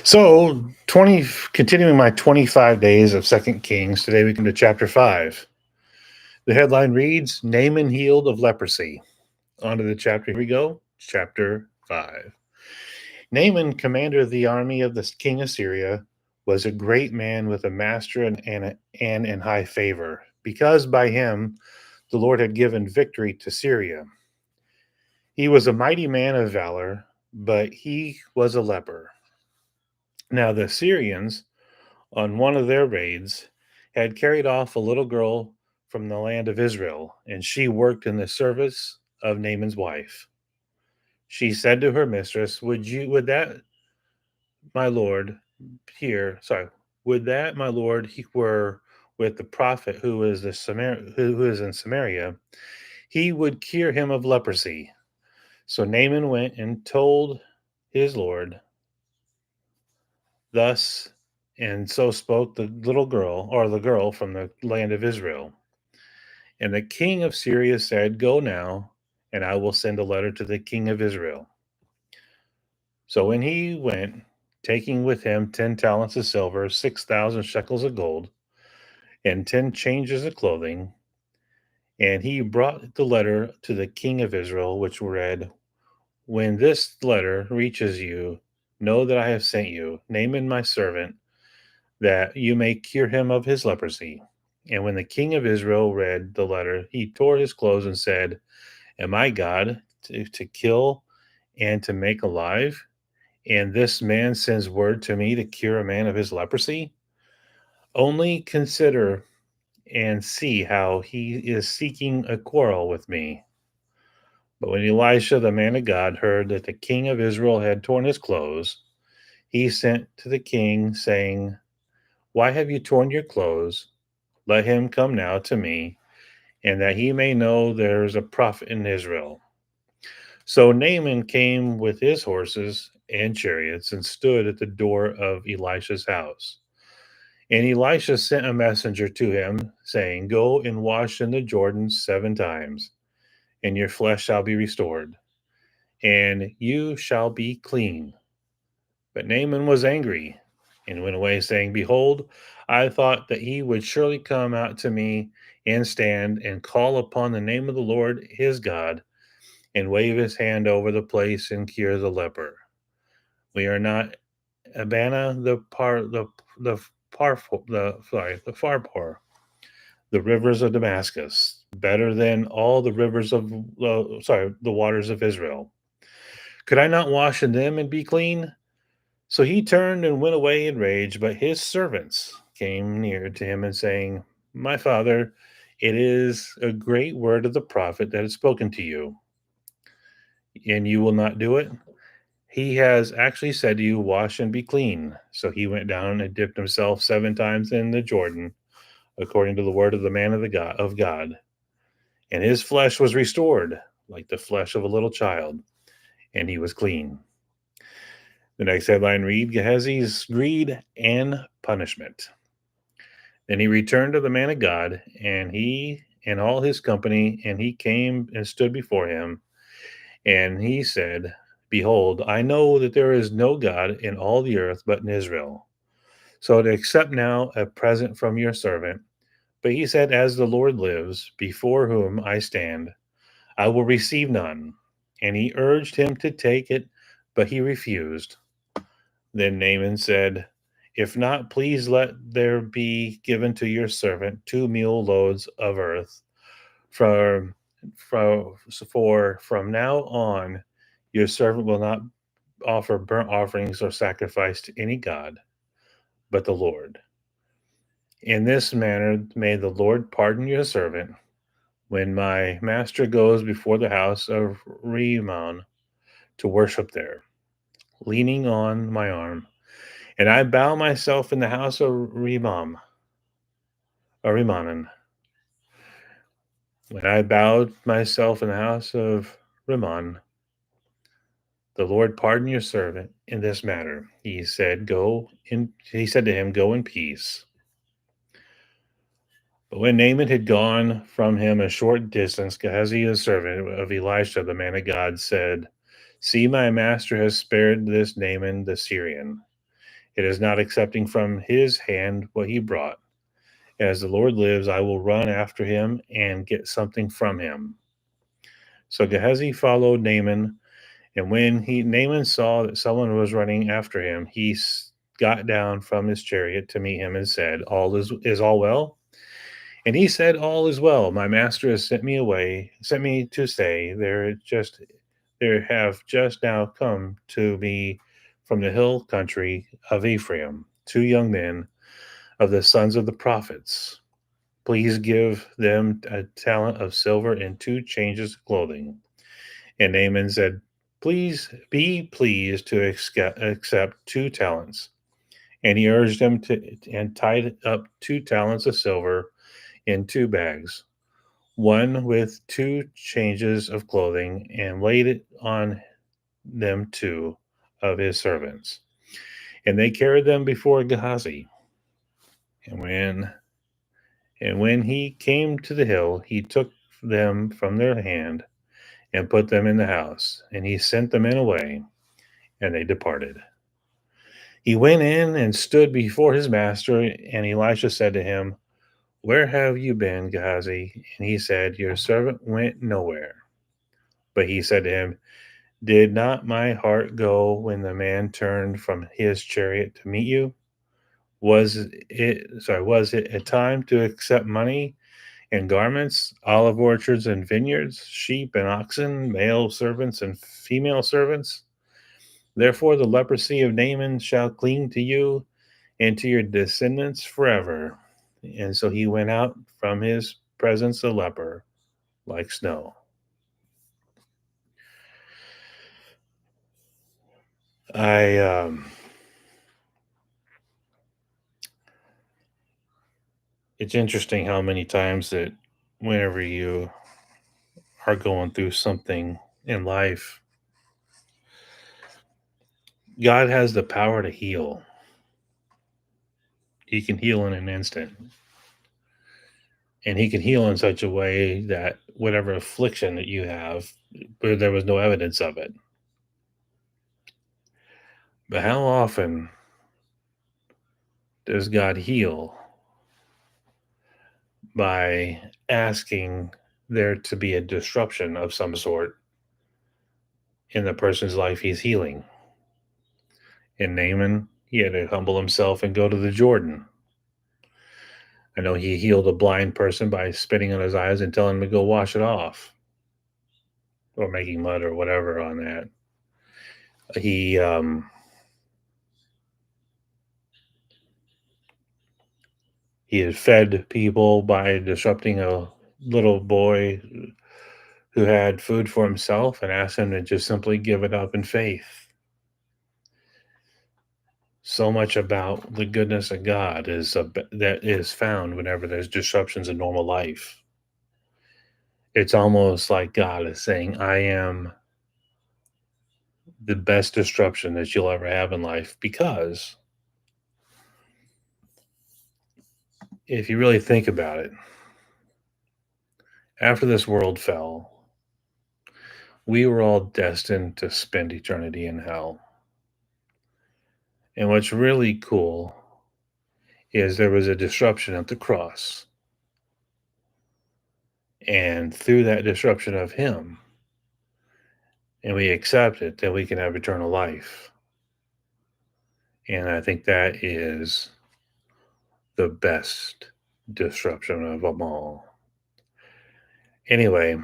So, continuing my 25 days of Second Kings, today we come to chapter 5. The headline reads Naaman healed of leprosy. On to the chapter. Here we go. Chapter 5. Naaman, commander of the army of the king of Syria, was a great man with a master and in high favor, because by him the Lord had given victory to Syria. He was a mighty man of valor, but he was a leper. Now the Syrians, on one of their raids, had carried off a little girl from the land of Israel, and she worked in the service of Naaman's wife. She said to her mistress, would that my lord here, sorry, would that my lord he were with the prophet who is in Samaria, he would cure him of leprosy. So Naaman went and told his lord thus, and so spoke the little girl, or the girl from the land of Israel. And the king of Syria said, Go now, and I will send a letter to the king of Israel. So when he went, taking with him 10 talents of silver, 6,000 shekels of gold, and 10 changes of clothing, and he brought the letter to the king of Israel, which read, When this letter reaches you, know that I have sent you, Naaman my servant, that you may cure him of his leprosy. And when the king of Israel read the letter, he tore his clothes and said, Am I God to kill and to make alive? And this man sends word to me to cure a man of his leprosy? Only consider and see how he is seeking a quarrel with me. But when Elisha, the man of God, heard that the king of Israel had torn his clothes, he sent to the king, saying, Why have you torn your clothes? Let him come now to me, and that he may know there is a prophet in Israel. So Naaman came with his horses and chariots and stood at the door of Elisha's house. And Elisha sent a messenger to him, saying, Go and wash in the Jordan 7 times, and your flesh shall be restored, and you shall be clean. But Naaman was angry and went away, saying, Behold, I thought that he would surely come out to me and stand and call upon the name of the Lord his God and wave his hand over the place and cure the leper. We are not Abana the Farpar, the rivers of Damascus, better than all the rivers of the waters of Israel. Could I not wash in them and be clean? So he turned and went away in rage, but his servants came near to him and saying, My father, it is a great word of the prophet that is spoken to you, and you will not do it. He has actually said to you, Wash and be clean. So he went down and dipped himself 7 times in the Jordan, according to the word of the man of God. And his flesh was restored, like the flesh of a little child, and he was clean. The next headline read Gehazi's greed and punishment. Then he returned to the man of God, and he and all his company, and he came and stood before him. And he said, Behold, I know that there is no God in all the earth but in Israel. So to accept now a present from your servant. But he said, As the Lord lives, before whom I stand, I will receive none. And he urged him to take it, but he refused. Then Naaman said, If not, please let there be given to your servant 2 mule loads of earth. For from now on, your servant will not offer burnt offerings or sacrifice to any god, but the Lord. In this manner may the Lord pardon your servant when my master goes before the house of Rimmon to worship there, leaning on my arm. And I bow myself in the house of Rimmonen. When I bowed myself in the house of Rimmon, the Lord pardon your servant in this matter. He said to him, Go in peace. But when Naaman had gone from him a short distance, Gehazi, the servant of Elisha, the man of God, said, See, my master has spared this Naaman the Syrian, It is not accepting from his hand what he brought. As the Lord lives, I will run after him and get something from him." So Gehazi followed Naaman, and when Naaman saw that someone was running after him, he got down from his chariot to meet him and said, "Is all well?" And he said, "All is well. My master has sent me to say, there have just now come to me from the hill country of Ephraim 2 young men of the sons of the prophets. Please give them a talent of silver and 2 changes of clothing." And Naaman said, "Please be pleased to accept 2 talents." And he urged him and tied up 2 talents of silver in 2 bags, one with 2 changes of clothing, and laid it on them 2 of his servants. And they carried them before Gehazi. And when he came to the hill, he took them from their hand and put them in the house. And he sent the men away, and they departed. He went in and stood before his master, and Elisha said to him, "Where have you been, Gehazi?" And he said, "Your servant went nowhere." But he said to him, "Did not my heart go when the man turned from his chariot to meet you? Was it a time to accept money and garments, olive orchards and vineyards, sheep and oxen, male servants and female servants? Therefore the leprosy of Naaman shall cling to you and to your descendants forever." And so he went out from his presence a leper like snow. I It's interesting how many times that whenever you are going through something in life, God has the power to heal. He can heal in an instant. And he can heal in such a way that whatever affliction that you have, where there was no evidence of it. But how often does God heal by asking there to be a disruption of some sort in the person's life he's healing? In Naaman, he had to humble himself and go to the Jordan. I know he healed a blind person by spitting on his eyes and telling him to go wash it off, or making mud or whatever on that. He he had fed people by disrupting a little boy who had food for himself and asked him to just simply give it up in faith. So much about the goodness of God that is found whenever there's disruptions in normal life. It's almost like God is saying, "I am the best disruption that you'll ever have in life," because if you really think about it, after this world fell, we were all destined to spend eternity in hell. And what's really cool is there was a disruption at the cross. And through that disruption of Him, and we accept it, then we can have eternal life. And I think that is the best disruption of them all. Anyway,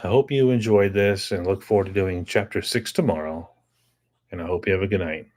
I hope you enjoyed this and look forward to doing chapter 6 tomorrow. And I hope you have a good night.